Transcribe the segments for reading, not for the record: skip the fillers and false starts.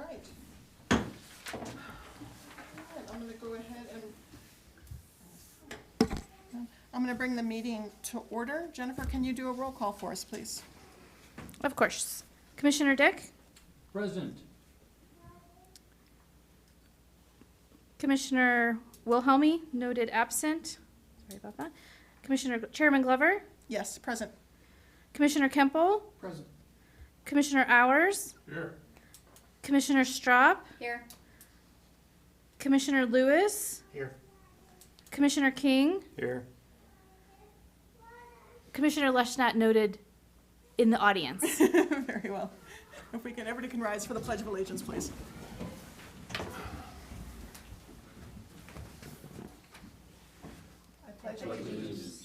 right. All right, I'm going to go ahead and I'm going to bring the meeting to order. Jennifer, can you do a roll call for us, please? Of course. Commissioner Dick? Present. Commissioner Wilhelmy, noted absent. Sorry about that. Chairman Glover? Yes, present. Commissioner Kemple? Present. Commissioner Hours? Here. Commissioner Straub? Here. Commissioner Lewis? Here. Commissioner King? Here. Commissioner Leschnat, noted in the audience. Very well. If we can, everybody can rise for the Pledge of Allegiance, please. I pledge allegiance.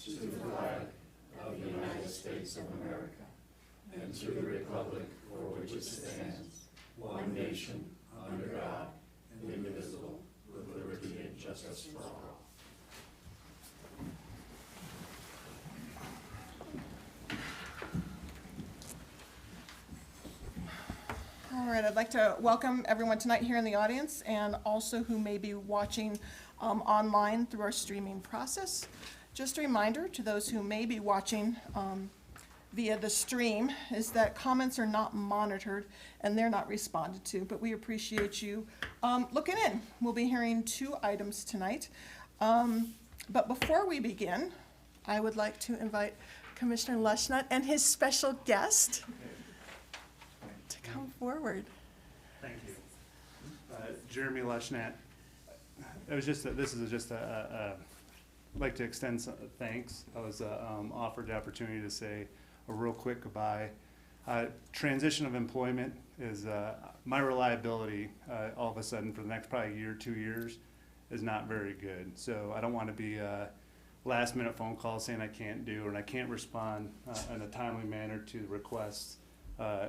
All right, I'd like to welcome everyone tonight here in the audience and also who may be watching online through our streaming process. Just a reminder to those who may be watching via the stream is that comments are not monitored and they're not responded to, but we appreciate you looking in. We'll be hearing 2 items tonight. But before we begin, I would like to invite Commissioner Leschnut and his special guest to come forward. Thank you. Jeremy Leschnat. It was just, this is just I'd like to extend some thanks. I was offered the opportunity to say a real quick goodbye. Transition of employment is, my reliability all of a sudden for the next probably year, 2 years is not very good. So I don't want to be last minute phone calls saying I can't do and I can't respond in a timely manner to the requests,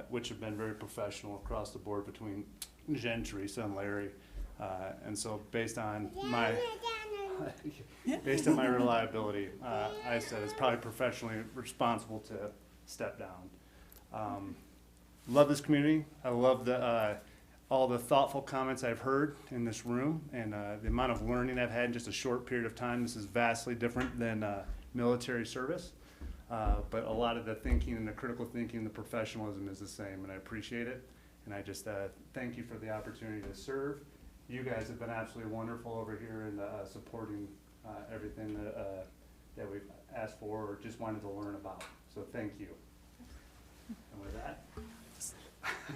which have been very professional across the board between Jen, Teresa, and Larry. And so based on my reliability, I said it's probably professionally responsible to step down. Love this community. I love all the thoughtful comments I've heard in this room and the amount of learning I've had in just a short period of time. This is vastly different than military service, but a lot of the thinking and the critical thinking, the professionalism is the same, and I appreciate it. And I just thank you for the opportunity to serve. You guys have been absolutely wonderful over here in supporting everything that we've asked for or just wanted to learn about. So thank you. And with that,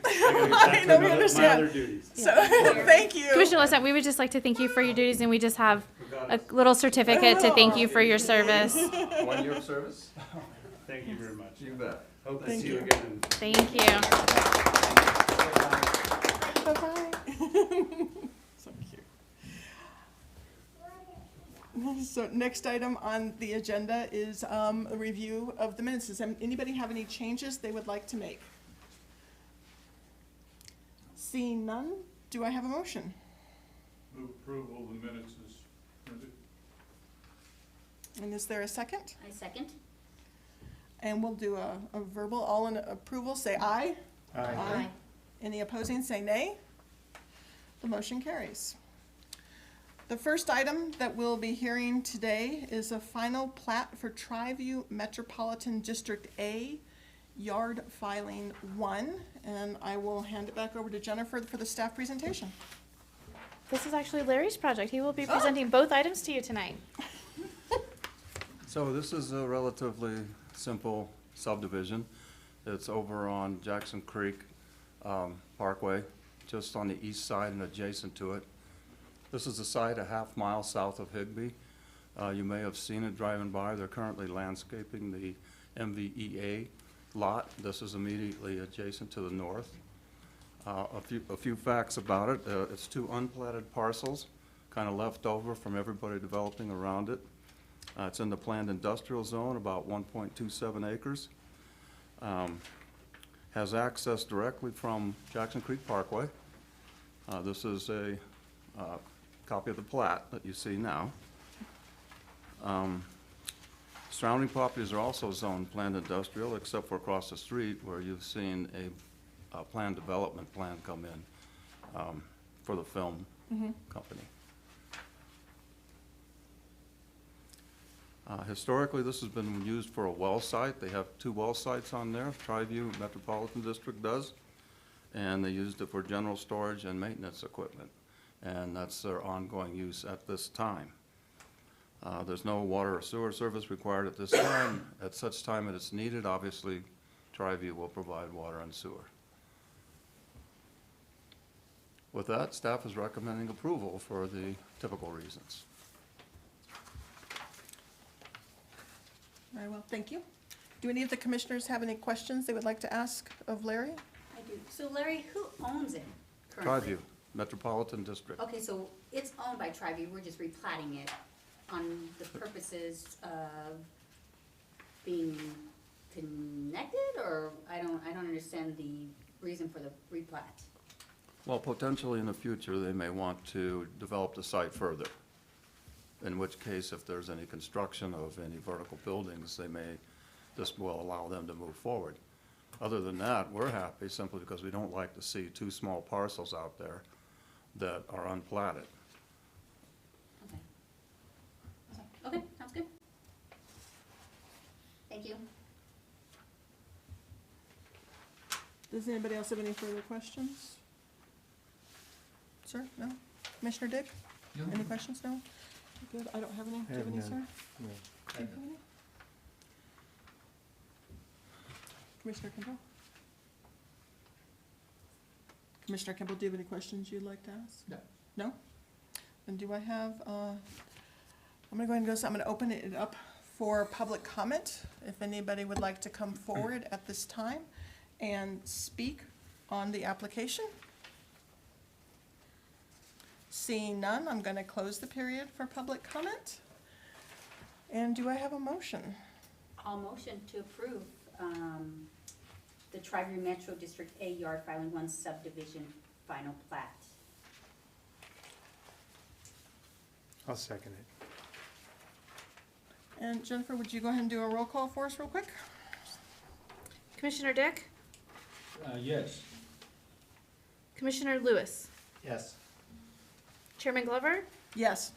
I gotta get back to we understand. my other duties. So, thank you. Commissioner Leschnat, we would just like to thank you for your duties, and we just have a little certificate to thank you for your service. 1 year of service? Thank you very much. You bet. Hope to Thank see you you. again. Thank you. Bye-bye. So cute. So next item on the agenda is a review of the minutes. Does anybody have any changes they would like to make? Seeing none, do I have a motion? Move approval of the minutes is printed. And is there a second? I second. And we'll do a verbal, all in approval, say aye. Aye. Any opposing, say nay. The motion carries. The first item that we'll be hearing today is a final plat for Triview Metropolitan District A, Yard Filing 1, and I will hand it back over to Jennifer for the staff presentation. This is actually Larry's project. He will be presenting both items to you tonight. So this is a relatively simple subdivision. It's over on Jackson Creek Parkway, just on the east side and adjacent to it. This is the site a half-mile south of Higbee. You may have seen it driving by. They're currently landscaping the MVEA lot. This is immediately adjacent to the north. A few facts about it. It's 2 unplatted parcels, kind of left over from everybody developing around it. It's in the planned industrial zone, about 1.27 acres. Has access directly from Jackson Creek Parkway. This is a copy of the plat that you see now. Surrounding properties are also zoned planned industrial, except for across the street where you've seen a planned development plan come in. for the film company. Historically, this has been used for a well site. They have 2 well sites on there, Triview Metropolitan District does, and they used it for general storage and maintenance equipment, and that's their ongoing use at this time. There's no water or sewer service required at this time. At such time that it's needed, obviously, Triview will provide water and sewer. With that, staff is recommending approval for the typical reasons. Very well, thank you. Do any of the commissioners have any questions they would like to ask of Larry? I do. So Larry, who owns it currently? Triview Metropolitan District. Okay, so it's owned by Triview, we're just replatting it on the purposes of being connected, or I don't understand the reason for the replat. Well, potentially in the future, they may want to develop the site further, in which case, if there's any construction of any vertical buildings, this will allow them to move forward. Other than that, we're happy simply because we don't like to see 2 small parcels out there that are unplatted. Okay, sounds good. Thank you. Does anybody else have any further questions? Sir, no? Commissioner Dick? Any questions? No? Good, I don't have any. Do you have any, sir? Do you have any? Commissioner Kimball? Commissioner Kimball, do you have any questions you'd like to ask? No. No? Then do I have, I'm gonna go ahead and go, so I'm gonna open it up for public comment. If anybody would like to come forward at this time and speak on the application. Seeing none, I'm gonna close the period for public comment. And do I have a motion? I'll motion to approve, the Triview Metro District A Yard Filing 1 subdivision final plat. I'll second it. And Jennifer, would you go ahead and do a roll call for us real quick? Commissioner Dick? Yes. Commissioner Lewis? Yes. Chairman Glover? Yes.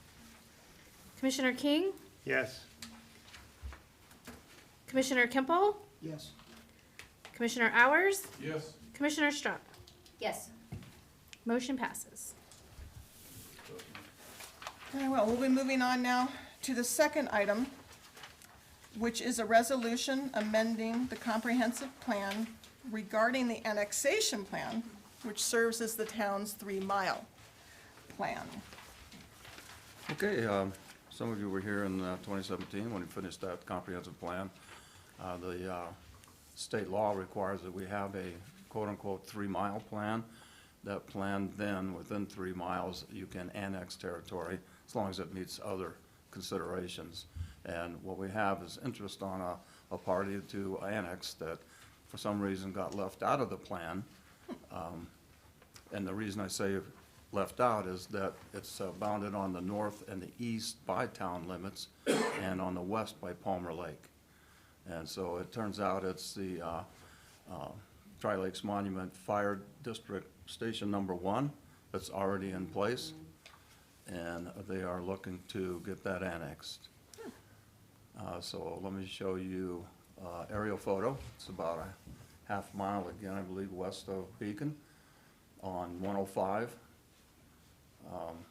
Commissioner King? Yes. Commissioner Kimple? Yes. Commissioner Hours? Yes. Commissioner Struck? Yes. Motion passes. Very well, we'll be moving on now to the second item, which is a resolution amending the comprehensive plan regarding the annexation plan, which serves as the town's 3-mile plan. Okay, some of you were here in 2017 when we finished that comprehensive plan. The state law requires that we have a quote-unquote 3-mile plan. That plan then, within 3 miles, you can annex territory as long as it meets other considerations. And what we have is interest on a party to annex that for some reason got left out of the plan. And the reason I say left out is that it's bounded on the north and the east by town limits and on the west by Palmer Lake. And so it turns out it's the Tri-Lakes Monument Fire District Station Number 1 that's already in place, and they are looking to get that annexed. So let me show you aerial photo. It's about a half mile, again, I believe, west of Beacon on 105.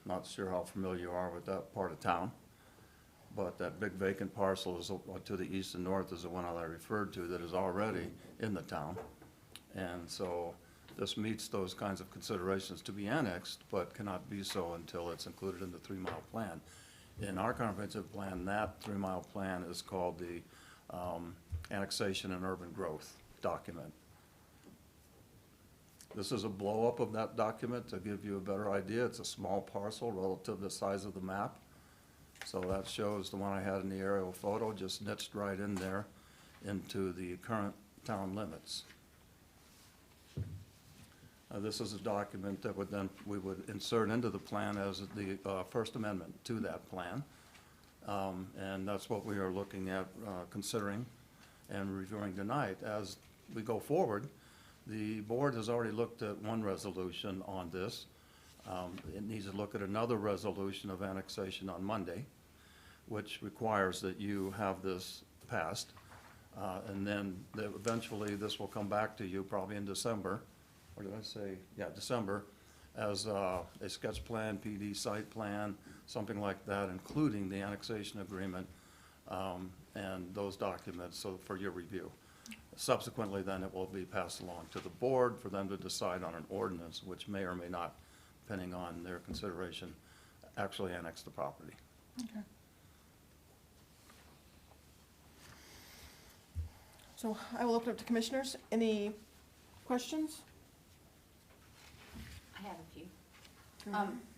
Not sure how familiar you are with that part of town, but that big vacant parcel is to the east and north is the one I referred to that is already in the town. And so this meets those kinds of considerations to be annexed, but cannot be so until it's included in the 3-mile plan. In our comprehensive plan, that 3-mile plan is called the Annexation and Urban Growth document. This is a blow-up of that document to give you a better idea. It's a small parcel relative to the size of the map. So that shows the one I had in the aerial photo, just niched right in there into the current town limits. This is a document that we would insert into the plan as the first amendment to that plan. And that's what we are looking at considering and reviewing tonight. As we go forward, The board has already looked at one resolution on this. It needs to look at another resolution of annexation on Monday, which requires that you have this passed. And then eventually this will come back to you probably in December, or did I say, yeah, December, as a sketch plan, PD site plan, something like that, including the annexation agreement, and those documents, so for your review. Subsequently, then it will be passed along to the board for them to decide on an ordinance, which may or may not, depending on their consideration, actually annex the property. Okay. So I will open up to commissioners. Any questions? I have a few.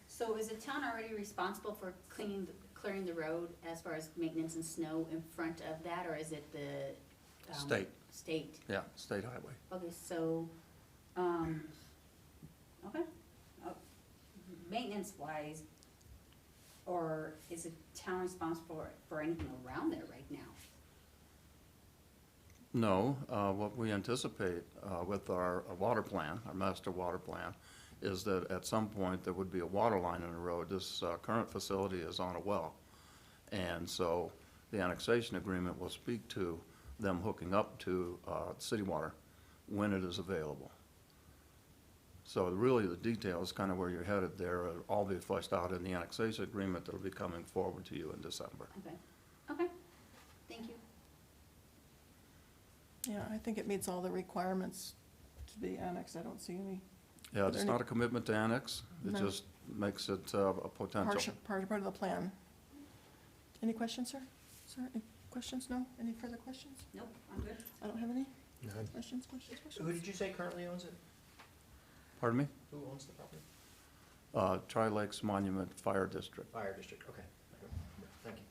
So is the town already responsible for clearing the road as far as maintenance and snow in front of that, or is it the? State. State, Yeah, state highway. okay, so, okay. Maintenance wise, or is the town responsible for anything around there right now? No, what we anticipate with our water plan, our master water plan, is that at some point there would be a water line in the road. This current facility is on a well. And so the annexation agreement will speak to them hooking up to city water when it is available. So really the detail is kind of where you're headed there. It'll all be fleshed out in the annexation agreement that'll be coming forward to you in December. Okay, thank you. Yeah, I think it meets all the requirements to be annexed. I don't see any Yeah, Are it's there not a commitment to annex. It No. just makes it a potential. part of the plan. Any questions, sir? Sir, any questions? No? Any further questions? Nope, I'm good. I don't have any. None. Questions? Who did you say currently owns it? Pardon me? Who owns the property? Tri-Lakes Monument Fire District. Fire district, okay. Thank you.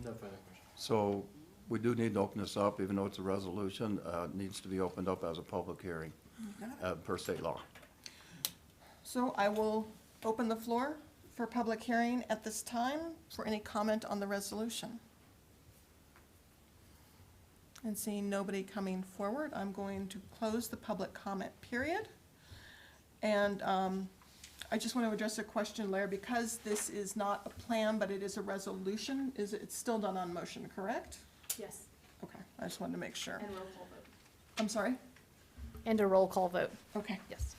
No further questions. So we do need to open this up, even though it's a resolution, it needs to be opened up as a public hearing You got it. per state law. So I will open the floor for public hearing at this time for any comment on the resolution. And seeing nobody coming forward, I'm going to close the public comment period. And I just want to address a question, Larry, because this is not a plan, but it is a resolution, it's still done on motion, correct? Yes. Okay, I just wanted to make sure. And roll call vote. I'm sorry? And a roll call vote, Okay, yes.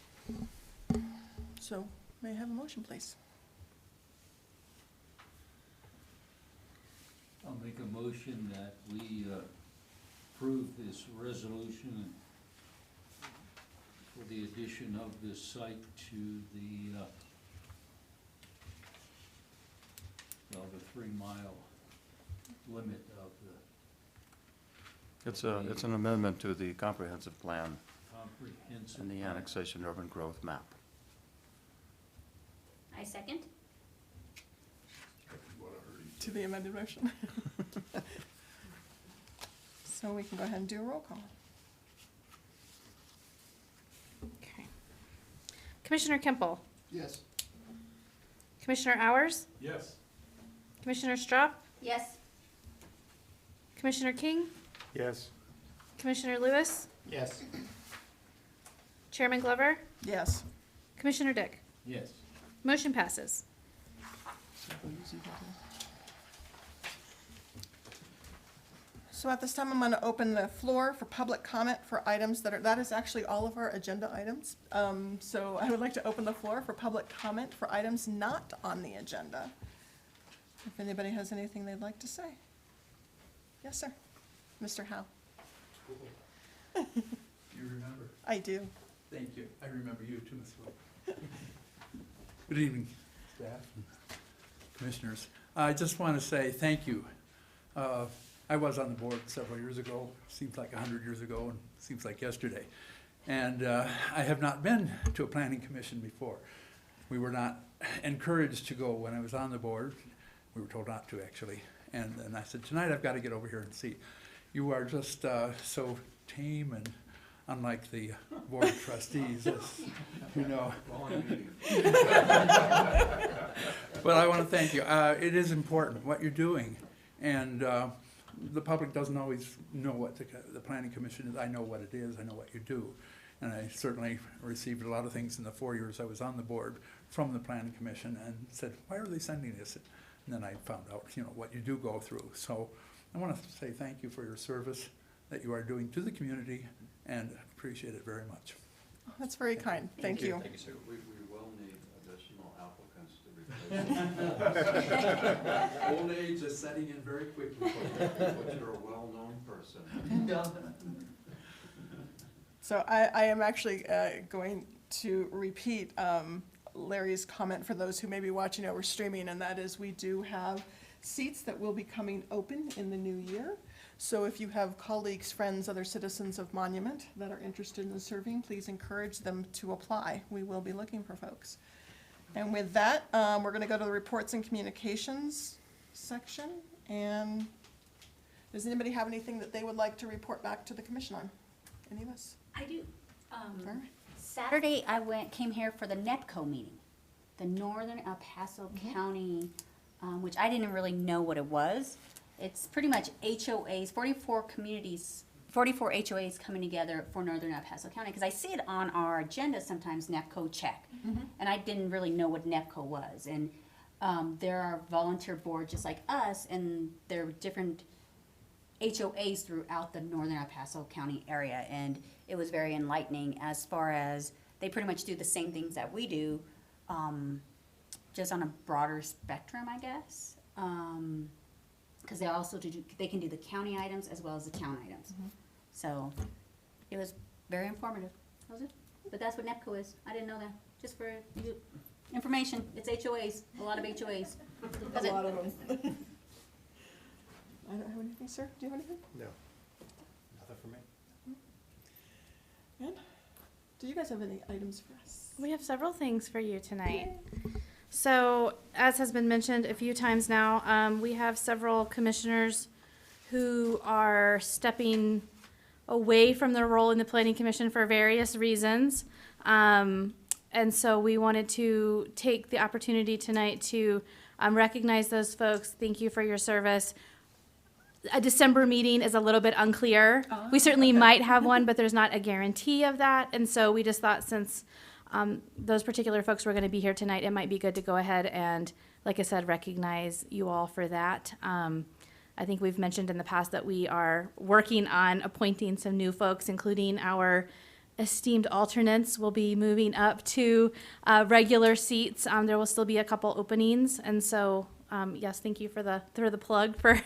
so may I have a motion, please? I'll make a motion that we approve this resolution for the addition of this site to the, well, the 3-mile limit of the It's an amendment to the comprehensive plan comprehensive. and the plan. annexation urban growth map. I second. To the amended motion. So we can go ahead and do a roll call. Okay. Commissioner Kimple, Yes. Commissioner Hours, Yes. Commissioner Strop, Yes, Commissioner King, Yes. Commissioner Lewis, Yes. Chairman Glover, Yes. Commissioner Dick. Yes. Motion passes. So at this time, I'm going to open the floor for public comment for items that is actually all of our agenda items. So I would like to open the floor for public comment for items not on the agenda. If anybody has anything they'd like to say. Yes, sir. Mr. Howe. You remember? I do. Thank you. I remember you too, Ms. Wood. Good evening, staff and commissioners. I just want to say thank you. I was on the board several years ago, seems like 100 years ago, and seems like yesterday. And I have not been to a planning commission before. We were not encouraged to go when I was on the board. We were told not to, actually. And I said, tonight I've got to get over here and see. You are just so tame and unlike the board of trustees, you know. But I want to thank you. It is important what you're doing. And the public doesn't always know what the planning commission is. I know what it is, I know what you do. And I certainly received a lot of things in the 4 years I was on the board from the planning commission and said, why are they sending this? And then I found out, what you do go through. So I want to say thank you for your service that you are doing to the community and appreciate it very much. That's very kind. Thank you. Thank you, sir. We will need additional applicants to replace you. Old age is setting in very quickly. But you're a well-known person. So I am actually going to repeat Larry's comment for those who may be watching over streaming, and that is we do have seats that will be coming open in the new year. So if you have colleagues, friends, other citizens of Monument that are interested in serving, please encourage them to apply. We will be looking for folks. And with that, we're going to go to the reports and communications section. And does anybody have anything that they would like to report back to the commission on? Any of us? I do. All right. Saturday, I came here for the NEPCO meeting, the Northern El Paso County, which I didn't really know what it was. It's pretty much HOAs, 44 HOAs coming together for Northern El Paso County, because I see it on our agenda sometimes, NEPCO check. And I didn't really know what NEPCO was. And there are volunteer boards just like us, and there are different HOAs throughout the Northern El Paso County area. And it was very enlightening as far as they pretty much do the same things that we do, just on a broader spectrum, I guess. Because they also they can do the county items as well as the town items. So it was very informative. That was it. But that's what NEPCO is. I didn't know that. Just for you information, it's HOAs. A lot of HOAs. That's A it. lot of them. I don't have anything, sir. Do you have anything? No, nothing for me. And do you guys have any items for us? We have several things for you tonight. So, as has been mentioned a few times now, we have several commissioners who are stepping away from their role in the planning commission for various reasons. And so we wanted to take the opportunity tonight to recognize those folks. Thank you for your service. A December meeting is a little bit unclear. We certainly might have one, but there's not a guarantee of that. And so we just thought since those particular folks were going to be here tonight, it might be good to go ahead and, like I said, recognize you all for that. I think we've mentioned in the past that we are working on appointing some new folks, including our esteemed alternates will be moving up to regular seats. There will still be a couple openings, and so yes, thank you for the plug for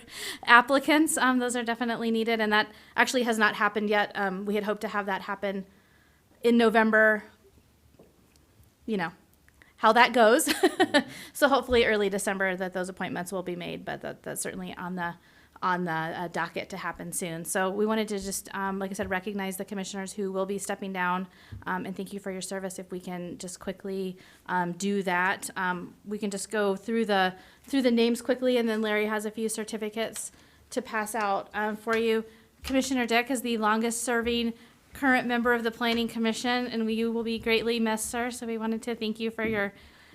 applicants. Those are definitely needed, and that actually has not happened yet. We had hoped to have that happen in November. You know how that goes. So hopefully early December that those appointments will be made, but that's certainly on the docket to happen soon. So we wanted to just, like I said, recognize the commissioners who will be stepping down, and thank you for your service. If we can just quickly do that, we can just go through the names quickly, and then Larry has a few certificates to pass out for you. Commissioner Dick is the longest serving current member of the Planning Commission, and you will be greatly missed, sir. So we wanted to thank you for your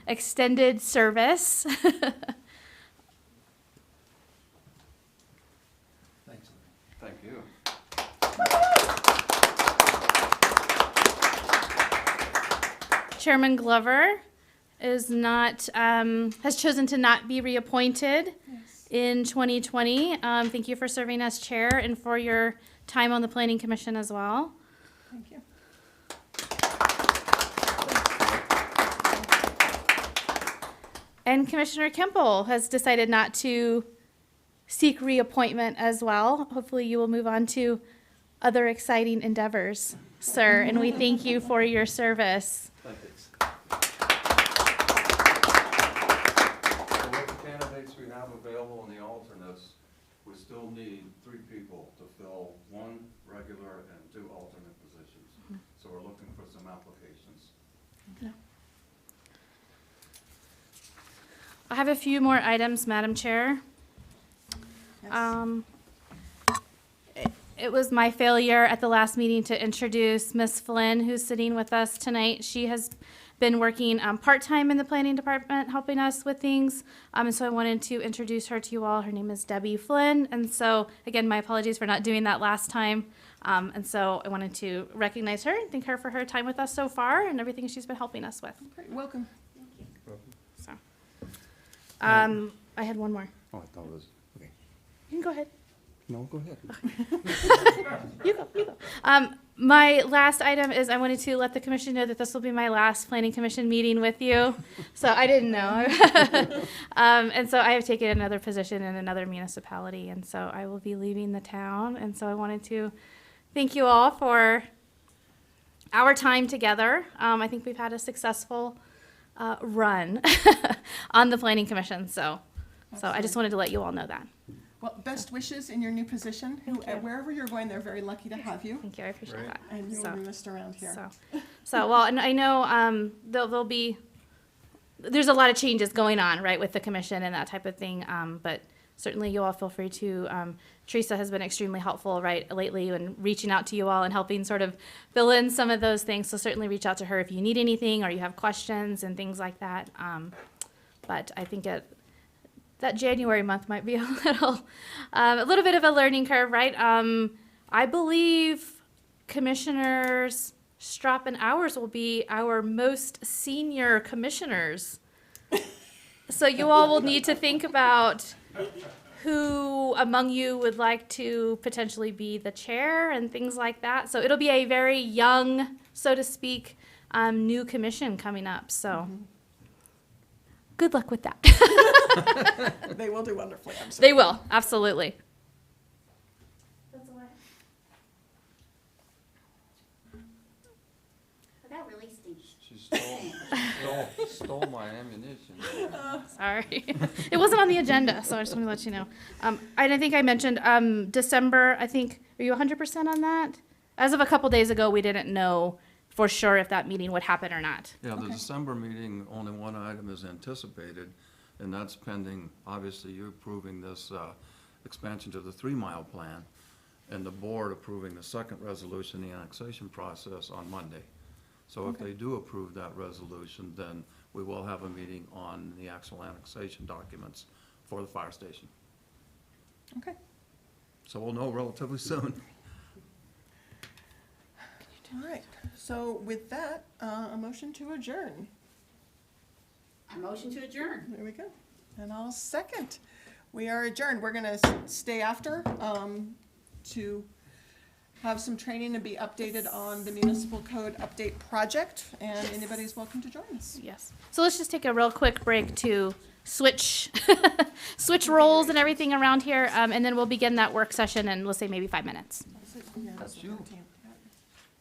extended service. Thanks, Larry. Thank you. Chairman Glover is not, has chosen to not be reappointed in 2020. Thank you for serving as chair and for your time on the Planning Commission as well. Thank you. And Commissioner Kemple has decided not to seek reappointment as well. Hopefully you will move on to other exciting endeavors, sir, and we thank you for your service. Thank you. So with the candidates we have available and the alternates, we still need 3 people to fill 1 regular and 2 alternate positions. So we're looking for some applications. I have a few more items, Madam Chair. Yes. It was my failure at the last meeting to introduce Ms. Flynn, who's sitting with us tonight. She has been working part-time in the planning department, helping us with things. And so I wanted to introduce her to you all. Her name is Debbie Flynn. And so, again, my apologies for not doing that last time. And so I wanted to recognize her and thank her for her time with us so far and everything she's been helping us with. Great, welcome. So, I had one more. Oh, I thought it was, okay. You can go ahead. No, go ahead. You go. My last item is I wanted to let the commission know that this will be my last planning commission meeting with you. So I didn't know. And so I have taken another position in another municipality, and so I will be leaving the town. And so I wanted to thank you all for our time together. I think we've had a successful run on the planning commission. So I just wanted to let you all know that. Well, best wishes in your new position. Wherever you're going, they're very lucky to have you. Thank you. I appreciate Great. that. And you'll So- be missed around here. So, well, and I know there'll be, there's a lot of changes going on, right, with the commission and that type of thing. But certainly you all feel free to, Teresa has been extremely helpful, right, lately in reaching out to you all and helping sort of fill in some of those things. So certainly reach out to her if you need anything or you have questions and things like that. But I think that January month might be a little bit of a learning curve, right? I believe Commissioners Strop and Hours will be our most senior commissioners. So you all will need to think about who among you would like to potentially be the chair and things like that. So it'll be a very young, so to speak, new commission coming up. So good luck with that. They will do wonderfully, I'm certain. They will, absolutely. That really stinks. She stole my ammunition. Sorry. It wasn't on the agenda, so I just want to let you know. And I think I mentioned December, I think, are you 100% on that? As of a couple days ago, we didn't know for sure if that meeting would happen or not. Yeah, the Okay. December meeting, only one item is anticipated, and that's pending, obviously, you approving this expansion to the 3-mile plan, and the board approving the second resolution, the annexation process, on Monday. So if Okay. they do approve that resolution, then we will have a meeting on the actual annexation documents for the fire station. Okay. So we'll know relatively soon. All right. So with that, a motion to adjourn. A motion to adjourn. There we go. And I'll second. We are adjourned. We're going to stay after to have some training and be updated on the municipal code update project, and anybody's welcome to join us. Yes. So let's just take a real quick break to switch roles and everything around here, and then we'll begin that work session in, let's say, maybe 5 minutes. Yeah, That's you. 13th.